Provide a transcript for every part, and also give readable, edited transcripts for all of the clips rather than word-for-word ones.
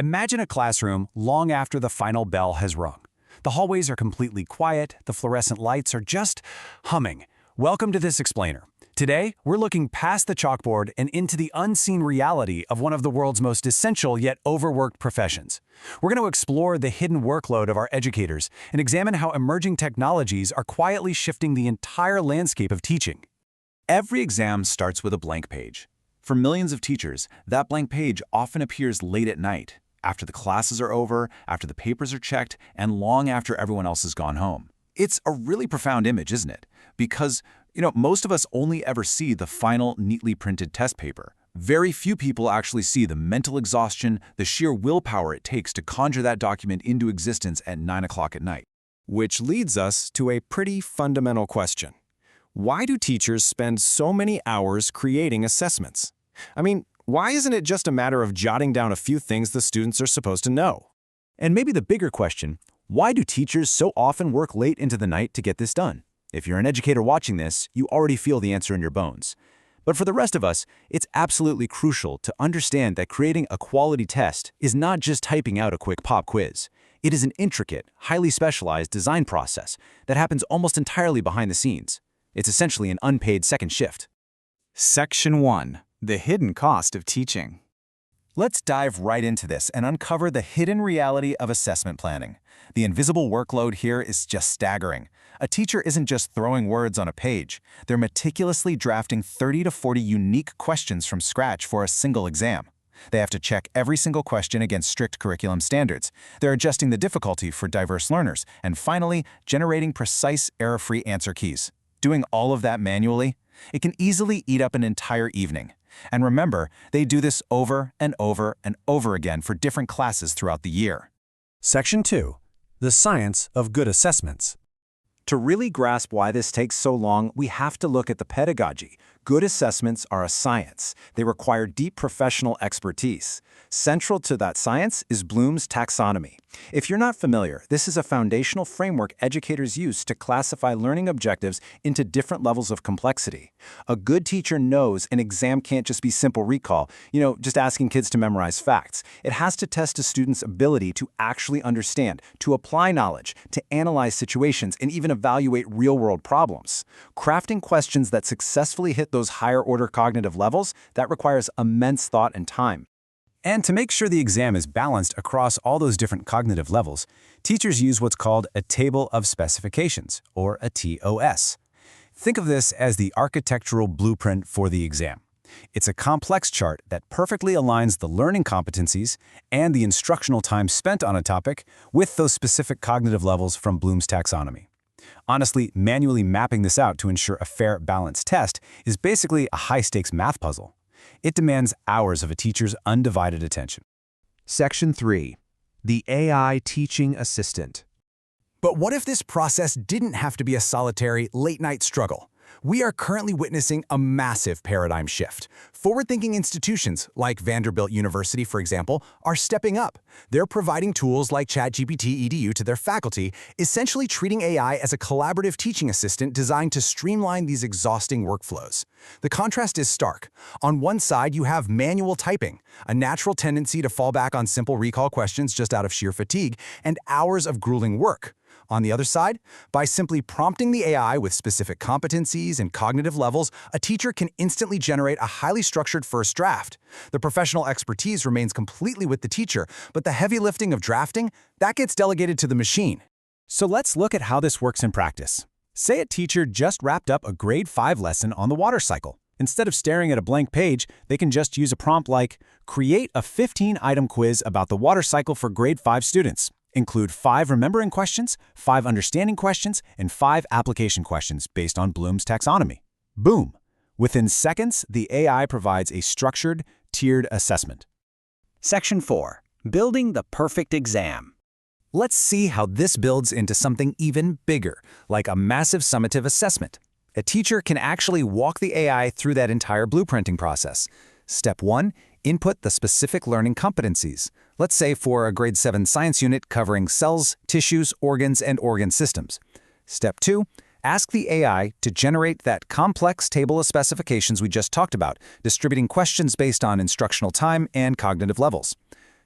Imagine a classroom long after the final bell has rung. The hallways are completely quiet, the fluorescent lights are just humming. Welcome to this explainer. Today, we're looking past the chalkboard and into the unseen reality of one of the world's most essential yet overworked professions. We're going to explore the hidden workload of our educators and examine how emerging technologies are quietly shifting the entire landscape of teaching. Every exam starts with a blank page. For millions of teachers, that blank page often appears late at night, after the classes are over, after the papers are checked, and long after everyone else has gone home. It's a really profound image, isn't it? Because, most of us only ever see the final, neatly printed test paper. Very few people actually see the mental exhaustion, the sheer willpower it takes to conjure that document into existence at 9 o'clock at night. Which leads us to a pretty fundamental question. Why do teachers spend so many hours creating assessments? I mean, why isn't it just a matter of jotting down a few things the students are supposed to know? And maybe the bigger question, why do teachers so often work late into the night to get this done? If you're an educator watching this, you already feel the answer in your bones. But for the rest of us, it's absolutely crucial to understand that creating a quality test is not just typing out a quick pop quiz. It is an intricate, highly specialized design process that happens almost entirely behind the scenes. It's essentially an unpaid second shift. Section 1. The hidden cost of teaching. Let's dive right into this and uncover the hidden reality of assessment planning. The invisible workload here is just staggering. A teacher isn't just throwing words on a page. They're meticulously drafting 30 to 40 unique questions from scratch for a single exam. They have to check every single question against strict curriculum standards. They're adjusting the difficulty for diverse learners, and finally, generating precise, error-free answer keys. Doing all of that manually, it can easily eat up an entire evening. And remember, they do this over and over and over again for different classes throughout the year. Section 2. The science of good assessments. To really grasp why this takes so long, we have to look at the pedagogy. Good assessments are a science. They require deep professional expertise. Central to that science is Bloom's Taxonomy. If you're not familiar, this is a foundational framework educators use to classify learning objectives into different levels of complexity. A good teacher knows an exam can't just be simple recall, just asking kids to memorize facts. It has to test a student's ability to actually understand, to apply knowledge, to analyze situations, and even evaluate real-world problems. Crafting questions that successfully hit those higher-order cognitive levels, that requires immense thought and time. And to make sure the exam is balanced across all those different cognitive levels, teachers use what's called a table of specifications, or a TOS. Think of this as the architectural blueprint for the exam. It's a complex chart that perfectly aligns the learning competencies and the instructional time spent on a topic with those specific cognitive levels from Bloom's taxonomy. Honestly, manually mapping this out to ensure a fair, balanced test is basically a high-stakes math puzzle. It demands hours of a teacher's undivided attention. Section 3. The AI Teaching Assistant. But what if this process didn't have to be a solitary, late-night struggle? We are currently witnessing a massive paradigm shift. Forward-thinking institutions, like Vanderbilt University, for example, are stepping up. They're providing tools like ChatGPT EDU to their faculty, essentially treating AI as a collaborative teaching assistant designed to streamline these exhausting workflows. The contrast is stark. On one side, you have manual typing, a natural tendency to fall back on simple recall questions just out of sheer fatigue, and hours of grueling work. On the other side, by simply prompting the AI with specific competencies and cognitive levels, a teacher can instantly generate a highly structured first draft. The professional expertise remains completely with the teacher, but the heavy lifting of drafting, that gets delegated to the machine. So let's look at how this works in practice. Say a teacher just wrapped up a grade 5 lesson on the water cycle. Instead of staring at a blank page, they can just use a prompt like, create a 15-item quiz about the water cycle for grade 5 students. Include 5 remembering questions, 5 understanding questions, and 5 application questions based on Bloom's taxonomy. Boom! Within seconds, the AI provides a structured, tiered assessment. Section 4. Building the perfect exam. Let's see how this builds into something even bigger, like a massive summative assessment. A teacher can actually walk the AI through that entire blueprinting process. Step 1. Input the specific learning competencies. Let's say for a grade 7 science unit covering cells, tissues, organs, and organ systems. Step 2. Ask the AI to generate that complex table of specifications we just talked about, distributing questions based on instructional time and cognitive levels.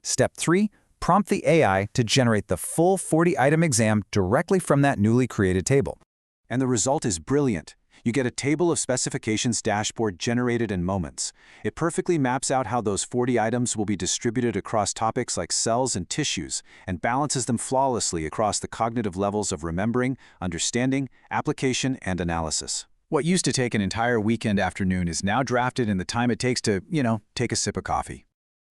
Step 3. Prompt the AI to generate the full 40-item exam directly from that newly created table. And the result is brilliant. You get a table of specifications dashboard generated in moments. It perfectly maps out how those 40 items will be distributed across topics like cells and tissues, and balances them flawlessly across the cognitive levels of remembering, understanding, application, and analysis. What used to take an entire weekend afternoon is now drafted in the time it takes to, take a sip of coffee.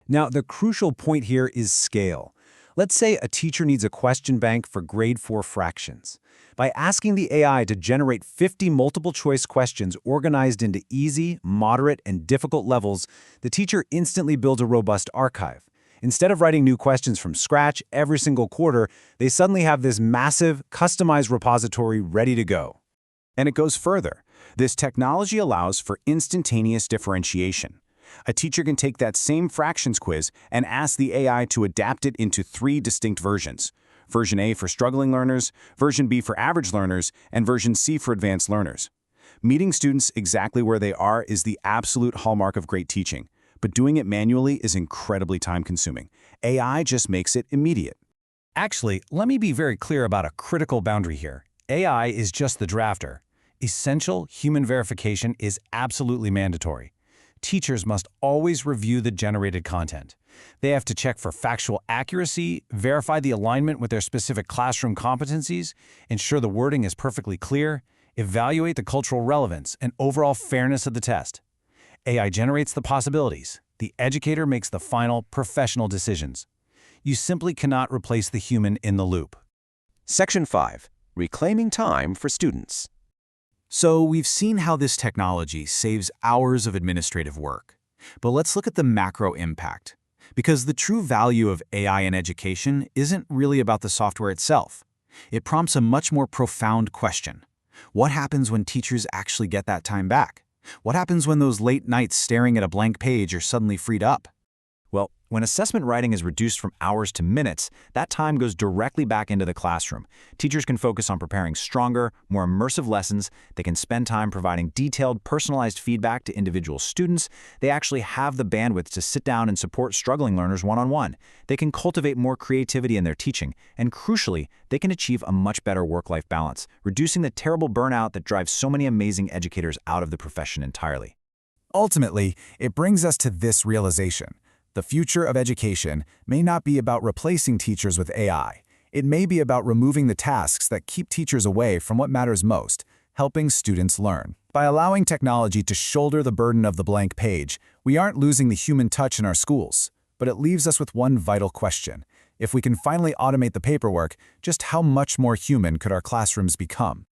Now, the crucial point here is scale. Let's say a teacher needs a question bank for grade 4 fractions. By asking the AI to generate 50 multiple-choice questions organized into easy, moderate, and difficult levels, the teacher instantly builds a robust archive. Instead of writing new questions from scratch every single quarter, they suddenly have this massive, customized repository ready to go. And it goes further. This technology allows for instantaneous differentiation. A teacher can take that same fractions quiz and ask the AI to adapt it into 3 distinct versions. Version A for struggling learners, version B for average learners, and version C for advanced learners. Meeting students exactly where they are is the absolute hallmark of great teaching, but doing it manually is incredibly time-consuming. AI just makes it immediate. Actually, let me be very clear about a critical boundary here. AI is just the drafter. Essential human verification is absolutely mandatory. Teachers must always review the generated content. They have to check for factual accuracy, verify the alignment with their specific classroom competencies, ensure the wording is perfectly clear, evaluate the cultural relevance and overall fairness of the test. AI generates the possibilities. The educator makes the final professional decisions. You simply cannot replace the human in the loop. Section 5. Reclaiming time for students. So we've seen how this technology saves hours of administrative work. But let's look at the macro impact. Because the true value of AI in education isn't really about the software itself. It prompts a much more profound question. What happens when teachers actually get that time back? What happens when those late nights staring at a blank page are suddenly freed up? Well, when assessment writing is reduced from hours to minutes, that time goes directly back into the classroom. Teachers can focus on preparing stronger, more immersive lessons. They can spend time providing detailed, personalized feedback to individual students. They actually have the bandwidth to sit down and support struggling learners one-on-one. They can cultivate more creativity in their teaching. And crucially, they can achieve a much better work-life balance, reducing the terrible burnout that drives so many amazing educators out of the profession entirely. Ultimately, it brings us to this realization. The future of education may not be about replacing teachers with AI. It may be about removing the tasks that keep teachers away from what matters most, helping students learn. By allowing technology to shoulder the burden of the blank page, we aren't losing the human touch in our schools. But it leaves us with one vital question. If we can finally automate the paperwork, just how much more human could our classrooms become?